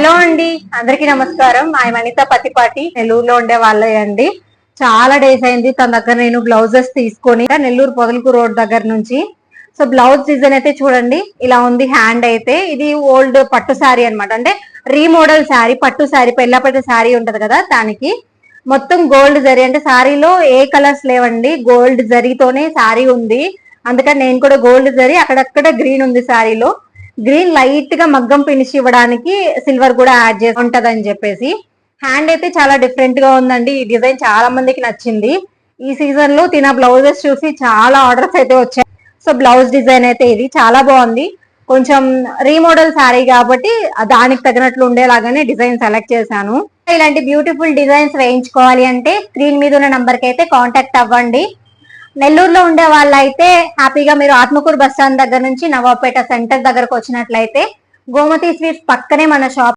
Hello అండి, అందరికి నమస్కారం. ఐ అనిత పతిపాటి, నెల్లూరులో ఉండే వాళ్ళే అండి. చాలా డేస్ అయింది తన దగ్గర నేను బ్లౌజెస్ తీసుకొని, నెల్లూరు పొదలకు రోడ్ దగ్గర నుంచి. సో బ్లౌజ్ డిజైన్ అయితే చూడండి ఇలా ఉంది. హ్యాండ్ అయితే ఇది ఓల్డ్ పట్టు శారీ అనమాట, అంటే రీమోడల్ శారీ, పట్టు శారీ, పెళ్ళపట్టు శారీ ఉంటది కదా, దానికి మొత్తం గోల్డ్ జరీ. అంటే శారీలో ఏ కలర్స్ లేవండి, గోల్డ్ జరీతోనే శారీ ఉంది. అందుకని నేను కూడా గోల్డ్ జరీ, అక్కడక్కడ గ్రీన్ ఉంది శారీలో. గ్రీన్ లైట్ గా మగ్గం ఫినిష్ ఇవ్వడానికి సిల్వర్ కూడా యాడ్ చేసి ఉంటదని చెప్పేసి. హ్యాండ్ అయితే చాలా డిఫరెంట్ గా ఉందండి. ఈ డిజైన్ చాలా మందికి నచ్చింది. ఈ సీజన్ లో తిన బ్లౌజెస్ చూసి చాలా ఆర్డర్స్ అయితే వచ్చాయి. సో బ్లౌజ్ డిజైన్ అయితే ఇది చాలా బాగుంది. కొంచెం రీమోడల్ శారీ కాబట్టి దానికి తగినట్లు ఉండేలాగానే డిజైన్ సెలెక్ట్ చేశాను. ఇలాంటి బ్యూటిఫుల్ డిజైన్స్ వేయించుకోవాలి అంటే స్క్రీన్ మీద ఉన్న నంబర్ కి అయితే కాంటాక్ట్ అవ్వండి. నెల్లూరులో ఉండే వాళ్ళైతే హ్యాపీగా మీరు ఆత్మకూరు బస్ స్టాండ్ దగ్గర నుంచి నవాబేట సెంటర్ దగ్గరకు వచ్చినట్లయితే గోమతి స్వీట్స్ పక్కనే మన షాప్